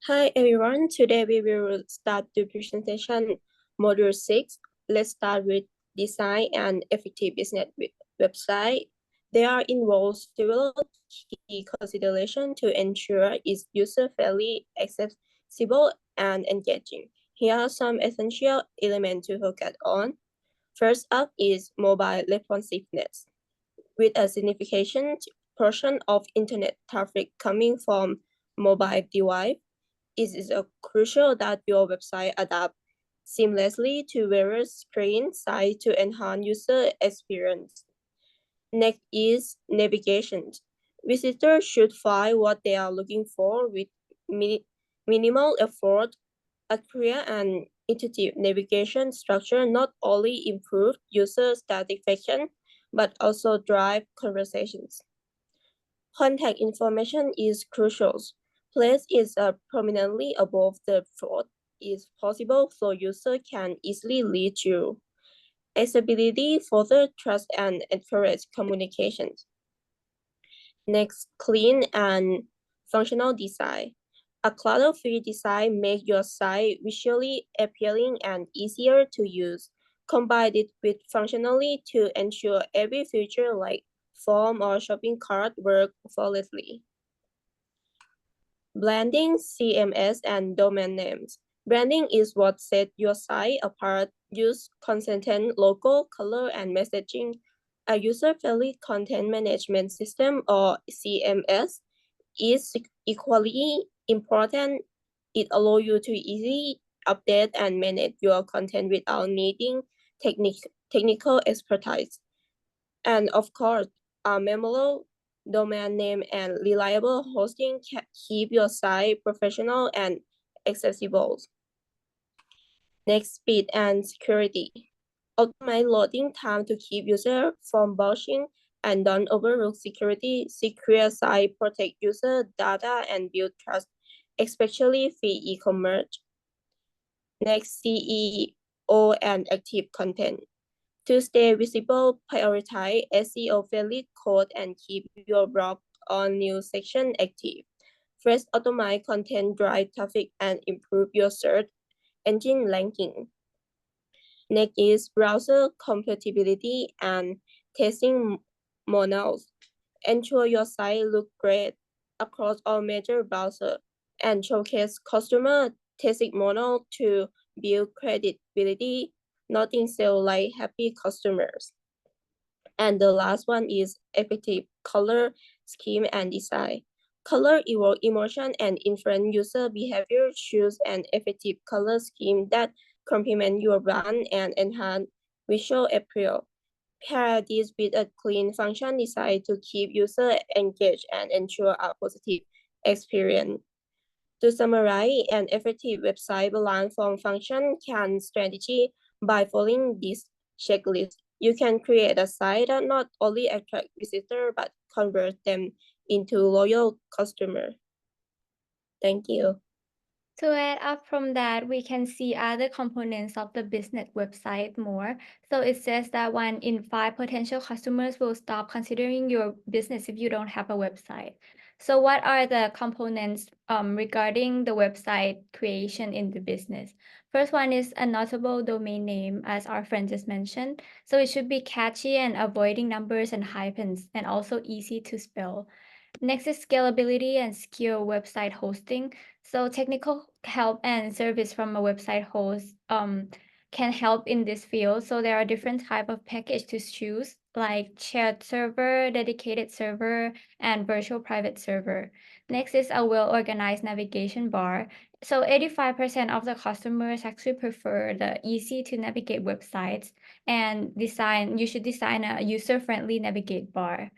Hi everyone, today we will start the presentation module 6. Let's start with design and effective business website. There are involved several key considerations to ensure it's user-friendly, accessible, and engaging. Here are some essential elements to focus on. First up is mobile responsiveness. With a significant portion of internet traffic coming from mobile device, it is crucial that your website adapt seamlessly to various screen sizes to enhance user experience. Next is navigation. Visitors should find what they are looking for with minimal effort. A clear and intuitive navigation structure not only improves user satisfaction, but also drive conversations. Contact information is crucial. Place it prominently above the foot is possible so user can easily reach you. Accessibility further trust and encourage communications. Next, clean and functional design. A clutter-free design makes your site visually appealing and easier to use. Combine it with functionality to ensure every feature like form or shopping cart work flawlessly. Branding, CMS, and domain names. Branding is what sets your site apart. Use consistent logo, color, and messaging. A user-friendly content management system or CMS is equally important. It allows you to easily update and manage your content without needing technical expertise. And of course, a memorable domain name and reliable hosting can keep your site professional and accessible. Next, speed and security. Optimize loading time to keep users from browsing and don't overlook security. Secure site protect user data and build trust, especially for e-commerce. Next, CEO and active content. To stay visible, prioritize SEO-friendly code and keep your blog on news section active. First, automate content, drive traffic, and improve your search engine ranking. Next is browser compatibility and testing models. Ensure your site looks great across all major browsers and showcase customer testing model to build credibility. Nothing sell like happy customers. And the last one is effective color scheme and design. Color evoke emotion and influence user behavior. Choose an effective color scheme that complement your brand and enhance visual appeal. Pair this with a clean function design to keep user engaged and ensure a positive experience. To summarize, an effective website balance from function can strategy by following this checklist. You can create a site that not only attract visitors but convert them into loyal customers. Thank you. To add up from that, we can see other components of the business website more. So it says that 1 in 5 potential customers will stop considering your business if you don't have a website. So what are the components regarding the website creation in the business? First one is a notable domain name, as our friend just mentioned. So it should be catchy and avoiding numbers and hyphens and also easy to spell. Next is scalability and secure website hosting. So technical help and service from a website host can help in this field. So there are different type of package to choose, like shared server, dedicated server, and virtual private server. Next is a well-organized navigation bar. So 85% of the customers actually prefer the easy to navigate websites and you should design a user-friendly navigate bar.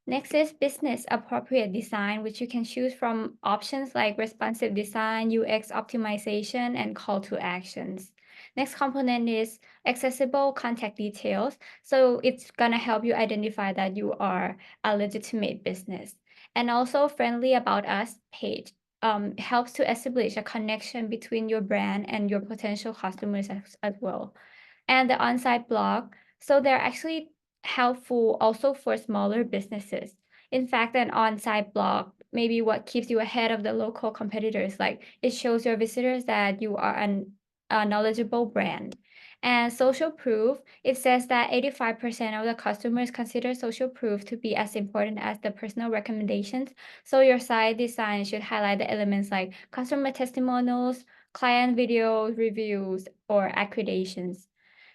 Next is business appropriate design, which you can choose from options like responsive design, UX optimization, and call to actions. Next component is accessible contact details. So it's gonna help you identify that you are a legitimate business. And also friendly about us page helps to establish a connection between your brand and your potential customers as well. And the on-site blog. So they're actually helpful also for smaller businesses. In fact, an on-site blog maybe what keeps you ahead of the local competitors. Like it shows your visitors that you are a knowledgeable brand. And social proof, it says that 85% of the customers consider social proof to be as important as the personal recommendations. So your site design should highlight the elements like customer testimonials, client videos, reviews, or accreditations.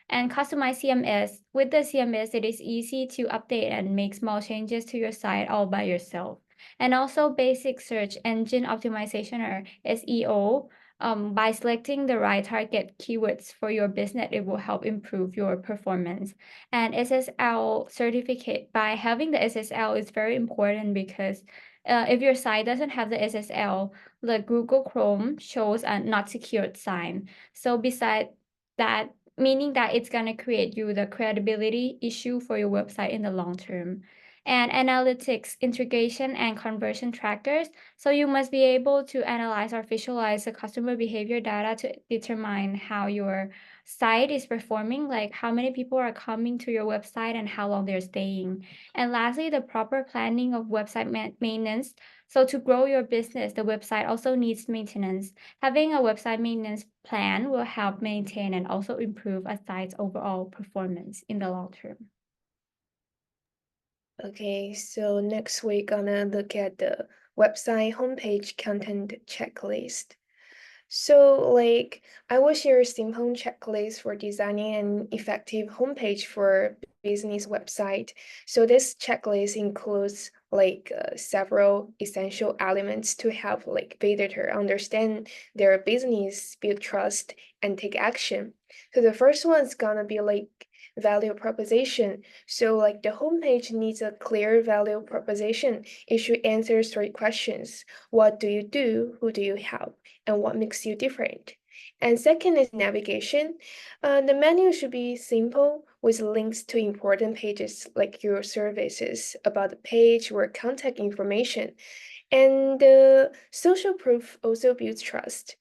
And customize CMS. With the CMS, it is easy to update and make small changes to your site all by yourself. And also basic search engine optimization or SEO. By selecting the right target keywords for your business, it will help improve your performance. And SSL certificate, by having the SSL is very important because if your site doesn't have the SSL, the Google Chrome shows a not secured sign. So besides that, meaning that it's going to create you the credibility issue for your website in the long term. And analytics integration and conversion trackers, so you must be able to analyze or visualize the customer behavior data to determine how your site is performing, like how many people are coming to your website and how long they're staying. And lastly, the proper planning of website maintenance. So to grow your business, the website also needs maintenance. Having a website maintenance plan will help maintain and also improve a site's overall performance in the long term. Okay, so next we're gonna look at the website homepage content checklist. So, I will share a simple checklist for designing an effective homepage for business website. So this checklist includes several essential elements to help visitor understand their business, build trust, and take action. So the first one is gonna be value proposition. So the homepage needs a clear value proposition. It should answer three questions. What do you do? Who do you help? And what makes you different? And second is navigation. The menu should be simple with links to important pages like your services, about the page, or contact information. And social proof also builds trust.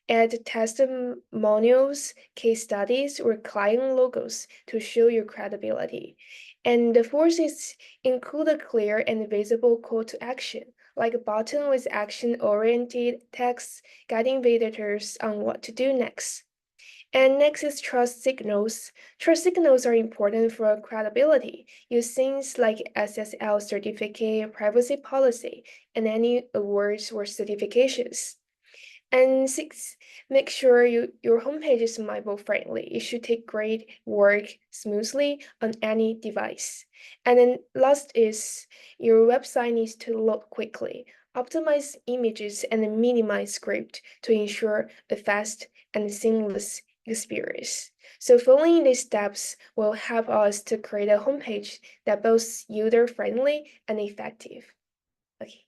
Add testimonials, case studies, or client logos to show your credibility. And the fourth is include a clear and visible call to action, like a button with action-oriented text guiding visitors on what to do next. And next is trust signals. Trust signals are important for credibility. Use things like SSL certificate, privacy policy, and any awards or certifications. And six, make sure your homepage is mobile friendly. It should take great work smoothly on any device. And then last is your website needs to load quickly. Optimize images and minimize script to ensure a fast and seamless experience. So following these steps will help us to create a homepage that both user-friendly and effective. Okay.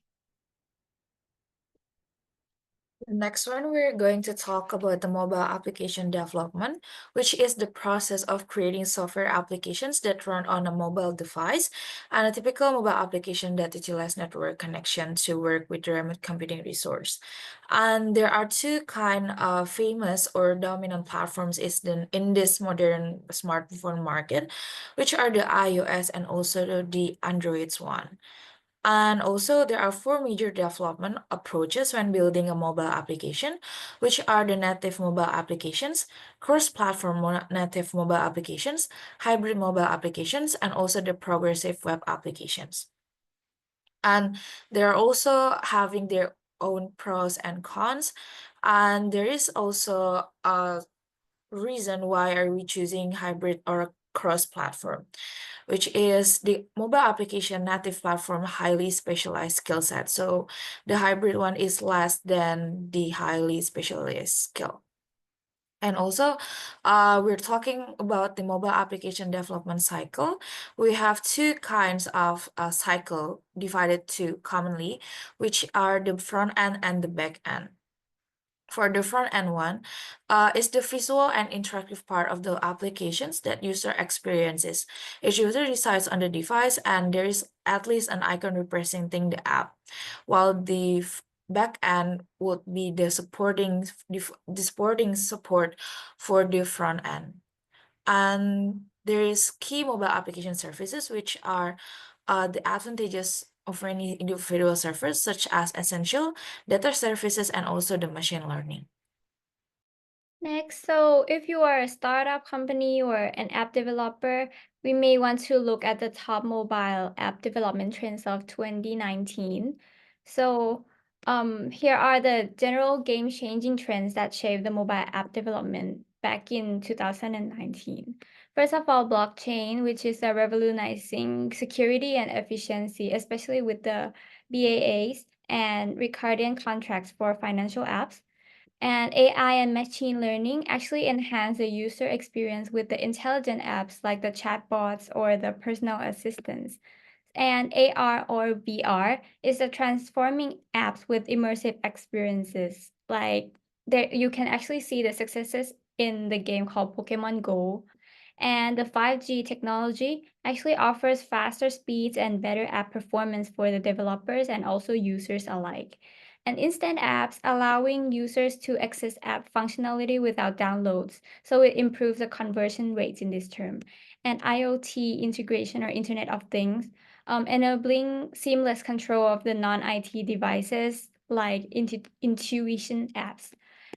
Next one, we're going to talk about the mobile application development, which is the process of creating software applications that run on a mobile device and a typical mobile application that utilizes network connection to work with the remote computing resource. And there are two kind of famous or dominant platforms in this modern smartphone market, which are the iOS and also the Android's one. And also, there are four major development approaches when building a mobile application, which are the native mobile applications, cross-platform native mobile applications, hybrid mobile applications, and also the progressive web applications. And they're also having their own pros and cons. And there is also a reason why are we choosing hybrid or cross-platform, which is the mobile application native platform highly specialized skill set. So the hybrid one is less than the highly specialized skill. And also, we're talking about the mobile application development cycle. We have two kinds of cycle divided to commonly, which are the front end and the back end. For the front end one, is the visual and interactive part of the applications that user experiences. Each user resides on the device and there is at least an icon representing the app, while the back end would be the supporting support for the front end. And there is key mobile application services, which are the advantages of any individual servers, such as essential data services and also the machine learning. Next, so if you are a startup company or an app developer, we may want to look at the top mobile app development trends of 2019. So here are the general game-changing trends that shaped the mobile app development back in 2019. First of all, blockchain, which is revolutionizing security and efficiency, especially with the BAAs and recurring contracts for financial apps. And AI and machine learning actually enhance the user experience with the intelligent apps like the chatbots or the personal assistants. And AR or VR is the transforming apps with immersive experiences. Like there, you can actually see the successes in the game called Pokemon Go. And the 5G technology actually offers faster speeds and better app performance for the developers and also users alike. And instant apps allowing users to access app functionality without downloads. So it improves the conversion rates in this term. And IoT integration or Internet of Things, enabling seamless control of the non-IT devices like intuition apps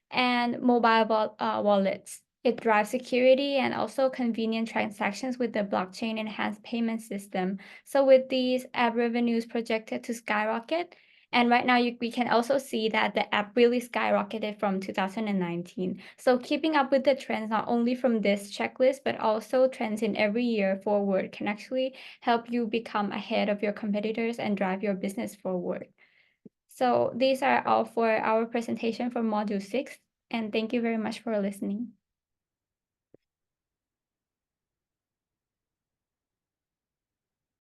and mobile wallets. It drives security and also convenient transactions with the blockchain enhanced payment system. So with these app revenues projected to skyrocket, and right now we can also see that the app really skyrocketed from 2019. So keeping up with the trends, not only from this checklist, but also trends in every year forward can actually help you become ahead of your competitors and drive your business forward. So these are all for our presentation for Module 6, and thank you very much for listening.